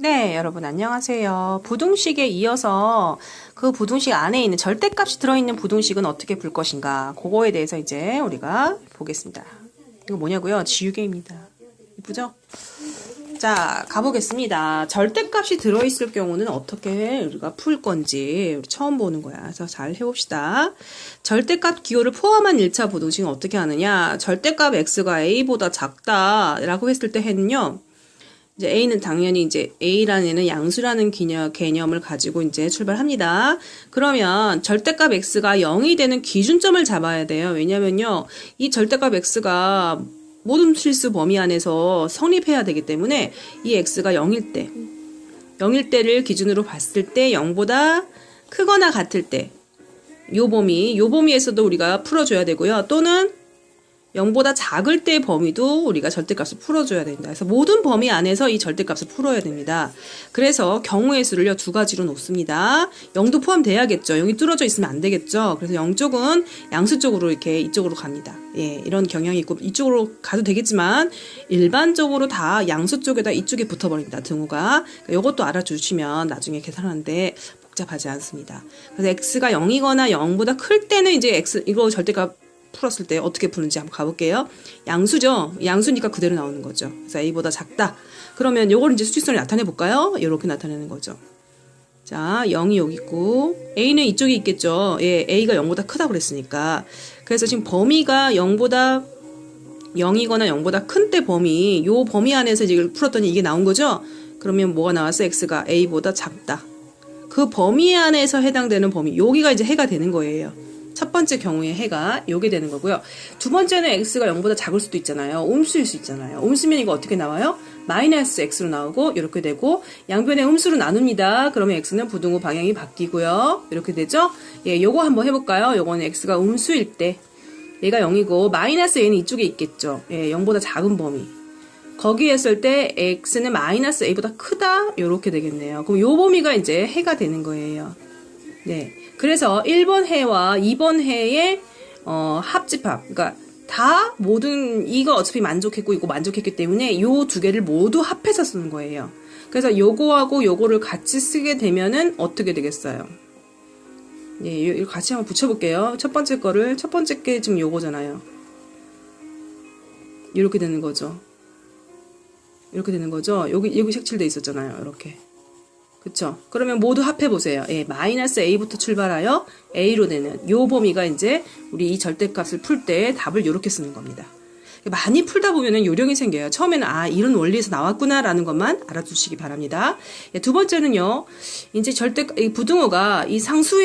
네, 여러분 안녕하세요. 부등식에 이어서 그 부등식 안에 있는 절대값이 들어있는 부등식은 어떻게 풀 것인가, 그거에 대해서 이제 우리가 보겠습니다. 이거 뭐냐고요? 지우개입니다. 이쁘죠? 자, 가보겠습니다. 절대값이 들어있을 경우는 어떻게 우리가 풀 건지 우리 처음 보는 거야. 그래서 잘 해봅시다. 절대값 기호를 포함한 1차 부등식은 어떻게 하느냐? 절대값 x가 a보다 작다라고 했을 때 해는요, 이제 A는 당연히 이제 A라는 애는 양수라는 개념을 가지고 이제 출발합니다. 그러면 절대값 X가 0이 되는 기준점을 잡아야 돼요. 왜냐면요, 이 절대값 X가 모든 실수 범위 안에서 성립해야 되기 때문에 이 X가 0일 때를 기준으로 봤을 때 0보다 크거나 같을 때 요 범위에서도 우리가 풀어줘야 되고요. 또는 0보다 작을 때 범위도 우리가 절대값을 풀어줘야 된다. 그래서 모든 범위 안에서 이 절대값을 풀어야 됩니다. 그래서 경우의 수를요, 두 가지로 놓습니다. 0도 포함돼야겠죠. 0이 뚫어져 있으면 안 되겠죠. 그래서 0쪽은 양수 쪽으로 이렇게 이쪽으로 갑니다. 예, 이런 경향이 있고 이쪽으로 가도 되겠지만 일반적으로 다 양수 쪽에다 이쪽에 붙어버립니다. 등호가. 이것도 알아주시면 나중에 계산하는데 복잡하지 않습니다. 그래서 x가 0이거나 0보다 클 때는 이제 이거 절대값 풀었을 때 어떻게 푸는지 한번 가볼게요. 양수죠. 양수니까 그대로 나오는 거죠. 그래서 a보다 작다. 그러면 요걸 이제 수직선을 나타내 볼까요? 이렇게 나타내는 거죠. 자, 0이 여기 있고 a는 이쪽에 있겠죠. 예, a가 0보다 크다고 그랬으니까. 그래서 지금 범위가 0이거나 0보다 큰 때 요 범위 안에서 이걸 풀었더니 이게 나온 거죠. 그러면 뭐가 나왔어? x가 a보다 작다. 그 범위 안에서 해당되는 범위, 여기가 이제 해가 되는 거예요. 첫 번째 경우에 해가 요게 되는 거고요. 두 번째는 x가 0보다 작을 수도 있잖아요. 음수일 수 있잖아요. 음수면 이거 어떻게 나와요? 마이너스 x로 나오고 이렇게 되고, 양변의 음수로 나눕니다. 그러면 x는 부등호 방향이 바뀌고요. 이렇게 되죠? 예, 요거 한번 해볼까요? 요거는 x가 음수일 때 얘가 0이고 마이너스 a는 이쪽에 있겠죠. 예, 0보다 작은 범위. 거기에 했을 때 x는 마이너스 a보다 크다, 요렇게 되겠네요. 그럼 요 범위가 이제 해가 되는 거예요. 네. 그래서 1번 해와 2번 해의 합집합, 그러니까 다 모든, 이거 어차피 만족했고 이거 만족했기 때문에 요 두 개를 모두 합해서 쓰는 거예요. 그래서 요거하고 요거를 같이 쓰게 되면은 어떻게 되겠어요? 예, 이거 같이 한번 붙여볼게요. 첫 번째 게 지금 요거잖아요. 이렇게 되는 거죠. 이렇게 되는 거죠. 여기 색칠돼 있었잖아요. 이렇게. 그쵸? 그러면 모두 합해보세요. 예, 마이너스 a부터 출발하여 a로 되는 요 범위가 이제 우리 이 절대값을 풀 때 답을 이렇게 쓰는 겁니다. 많이 풀다 보면은 요령이 생겨요. 처음에는 이런 원리에서 나왔구나 라는 것만 알아두시기 바랍니다. 예, 두 번째는요, 이제 이 부등호가 이 상수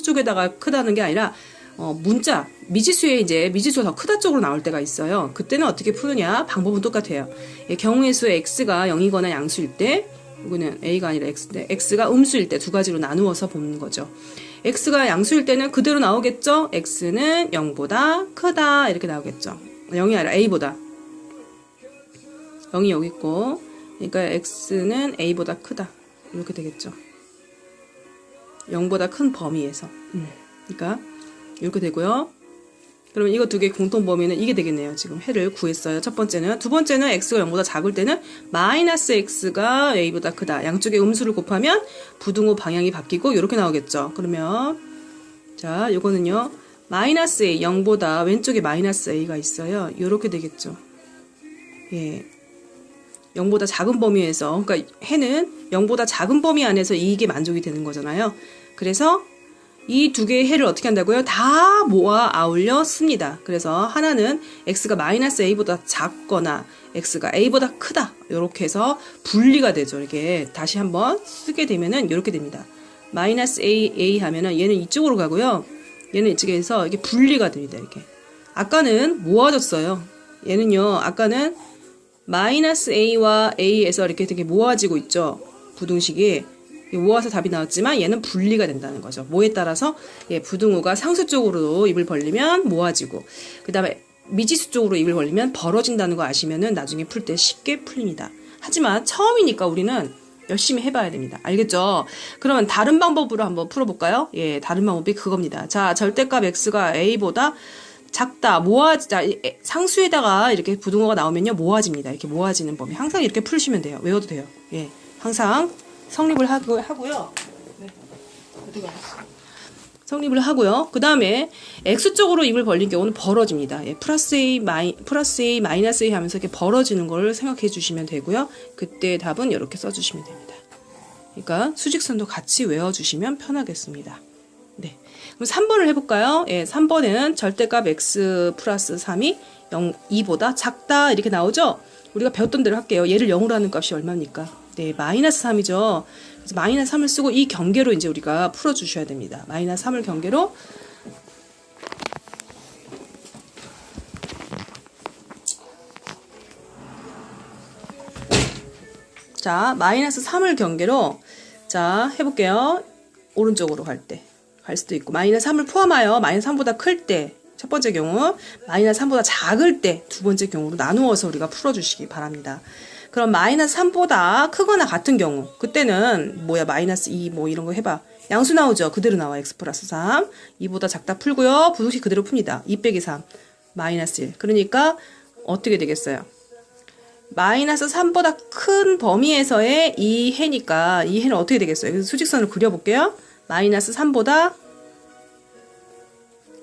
쪽에다가 크다는 게 아니라 미지수가 더 크다 쪽으로 나올 때가 있어요. 그때는 어떻게 푸느냐? 방법은 똑같아요. 예, 경우의 수 x가 0이거나 양수일 때, 이거는 a가 아니라 x인데, x가 음수일 때 두 가지로 나누어서 보는 거죠. x가 양수일 때는 그대로 나오겠죠? x는 0보다 크다, 이렇게 나오겠죠. 0이 아니라 a보다. 0이 여기 있고, 그러니까 x는 a보다 크다, 이렇게 되겠죠. 0보다 큰 범위에서. 그러니까 이렇게 되고요. 그러면 이거 두 개 공통 범위는 이게 되겠네요. 지금 해를 구했어요. 첫 번째는. 두 번째는 x가 0보다 작을 때는 마이너스 x가 a보다 크다. 양쪽에 음수를 곱하면 부등호 방향이 바뀌고 이렇게 나오겠죠. 그러면 자, 요거는요, 마이너스 a, 0보다 왼쪽에 마이너스 a가 있어요. 이렇게 되겠죠. 예, 0보다 작은 범위에서, 그러니까 해는 0보다 작은 범위 안에서 이게 만족이 되는 거잖아요. 그래서 이 두 개의 해를 어떻게 한다고요? 다 모아 아울러 씁니다. 그래서 하나는 x가 마이너스 a보다 작거나 x가 a보다 크다, 이렇게 해서 분리가 되죠. 이렇게 다시 한번 쓰게 되면은 이렇게 됩니다. 마이너스 a 하면은 얘는 이쪽으로 가고요, 얘는 이쪽에서 이게 분리가 됩니다. 이렇게. 아까는 모아졌어요. 얘는요, 아까는 마이너스 a와 a에서 이렇게 되게 모아지고 있죠. 부등식이 모아서 답이 나왔지만 얘는 분리가 된다는 거죠. 뭐에 따라서? 예, 부등호가 상수 쪽으로 입을 벌리면 모아지고, 그 다음에 미지수 쪽으로 입을 벌리면 벌어진다는 거 아시면은 나중에 풀 때 쉽게 풀립니다. 하지만 처음이니까 우리는 열심히 해봐야 됩니다. 알겠죠? 그러면 다른 방법으로 한번 풀어볼까요? 예, 다른 방법이 그겁니다. 자, 절대값 x가 a보다 작다, 자, 상수에다가 이렇게 부등호가 나오면요, 모아집니다. 이렇게 모아지는 범위. 항상 이렇게 풀시면 돼요. 외워도 돼요. 예. 항상 성립을 하고요. 네. 어디 갔어? 성립을 하고요. 그 다음에 X쪽으로 입을 벌린 경우는 벌어집니다. 예, 플러스 A, 마이너스 A 하면서 이렇게 벌어지는 걸 생각해 주시면 되고요. 그때 답은 이렇게 써주시면 됩니다. 그러니까 수직선도 같이 외워주시면 편하겠습니다. 네. 그럼 3번을 해볼까요? 예, 3번에는 절대값 X 플러스 3이 2보다 작다 이렇게 나오죠? 우리가 배웠던 대로 할게요. 얘를 0으로 하는 값이 얼마입니까? 네, 마이너스 3이죠. 그래서 마이너스 3을 쓰고 이 경계로 이제 우리가 풀어주셔야 됩니다. 마이너스 3을 경계로 자, 마이너스 3을 경계로 자, 해볼게요. 오른쪽으로 갈 수도 있고 마이너스 3을 포함하여 마이너스 3보다 클 때 첫 번째 경우, 마이너스 3보다 작을 때 두 번째 경우로 나누어서 우리가 풀어주시기 바랍니다. 그럼 마이너스 3보다 크거나 같은 경우, 그때는 뭐야 마이너스 2 뭐 이런 거 해봐. 양수 나오죠. 그대로 나와. x 플러스 3. 2보다 작다 풀고요. 부등식 그대로 풉니다. 2 빼기 3. 마이너스 1. 그러니까 어떻게 되겠어요? 마이너스 3보다 큰 범위에서의 이 해니까 이 해는 어떻게 되겠어요? 그래서 수직선을 그려볼게요. 마이너스 3보다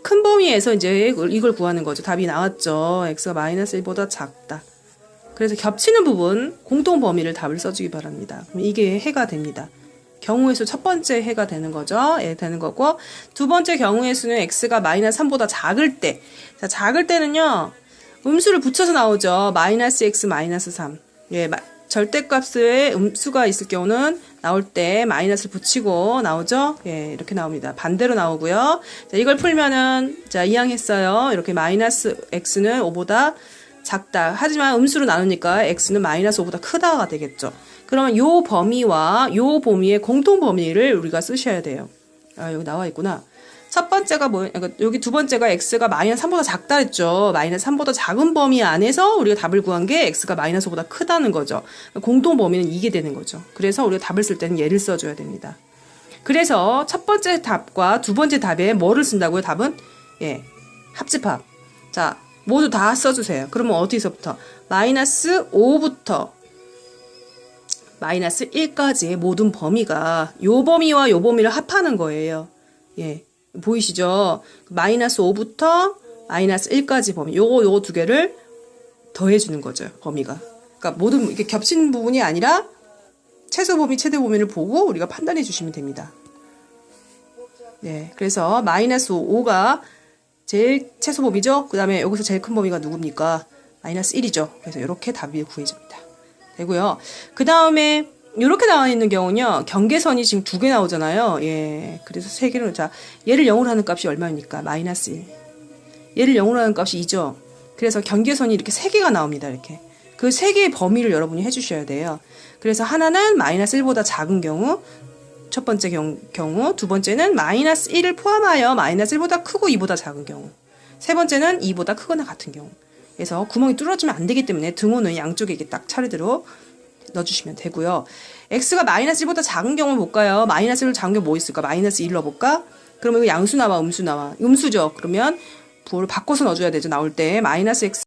큰 범위에서 이제 이걸 구하는 거죠. 답이 나왔죠. x가 마이너스 1보다 작다. 그래서 겹치는 부분 공통 범위를 답을 써주기 바랍니다. 그럼 이게 해가 됩니다. 경우의 수 첫 번째 해가 되는 거죠. 예, 되는 거고 두 번째 경우의 수는 x가 마이너스 3보다 작을 때. 자, 작을 때는요. 음수를 붙여서 나오죠. 마이너스 x 마이너스 3. 예, 절대값에 음수가 있을 경우는 나올 때 마이너스를 붙이고 나오죠. 예, 이렇게 나옵니다. 반대로 나오고요. 자, 이걸 풀면은 자, 이항했어요. 이렇게 마이너스 x는 5보다 작다. 하지만 음수로 나누니까 x는 마이너스 5보다 크다가 되겠죠. 그러면 요 범위와 요 범위의 공통 범위를 우리가 쓰셔야 돼요. 아, 여기 나와 있구나. 첫 번째가 여기 두 번째가 x가 마이너스 3보다 작다 했죠. 마이너스 3보다 작은 범위 안에서 우리가 답을 구한 게 x가 마이너스 5보다 크다는 거죠. 공통 범위는 이게 되는 거죠. 그래서 우리가 답을 쓸 때는 얘를 써줘야 됩니다. 그래서 첫 번째 답과 두 번째 답에 뭐를 쓴다고요? 답은 예, 합집합. 자, 모두 다 써주세요. 그러면 어디서부터? 마이너스 5부터 마이너스 1까지의 모든 범위가 요 범위와 요 범위를 합하는 거예요. 예. 보이시죠? 마이너스 5부터 마이너스 1까지 범위. 요거 두 개를 더해주는 거죠. 범위가. 그러니까 모든, 이렇게 겹치는 부분이 아니라 최소 범위, 최대 범위를 보고 우리가 판단해 주시면 됩니다. 네. 그래서 마이너스 5가 제일 최소 범위죠? 그 다음에 여기서 제일 큰 범위가 누굽니까? 마이너스 1이죠. 그래서 이렇게 답이 구해집니다. 되고요. 그 다음에 이렇게 나와 있는 경우는요, 경계선이 지금 두 개 나오잖아요. 예. 그래서 세 개를, 자, 얘를 0으로 하는 값이 얼마입니까? 마이너스 1. 얘를 0으로 하는 값이 2죠. 그래서 경계선이 이렇게 세 개가 나옵니다. 이렇게. 그 세 개의 범위를 여러분이 해주셔야 돼요. 그래서 하나는 마이너스 1보다 작은 경우, 첫 번째 경우, 두 번째는 마이너스 1을 포함하여 마이너스 1보다 크고 2보다 작은 경우, 세 번째는 2보다 크거나 같은 경우. 그래서 구멍이 뚫어지면 안 되기 때문에 등호는 양쪽에 이렇게 딱 차례대로 넣어주시면 되고요. x가 마이너스 1보다 작은 경우 볼까요? 마이너스 1 작은 경우 뭐 있을까? 마이너스 1 넣어볼까? 그러면 이거 양수 나와, 음수 나와. 음수죠. 그러면 부호를 바꿔서 넣어줘야 되죠. 나올 때 마이너스 x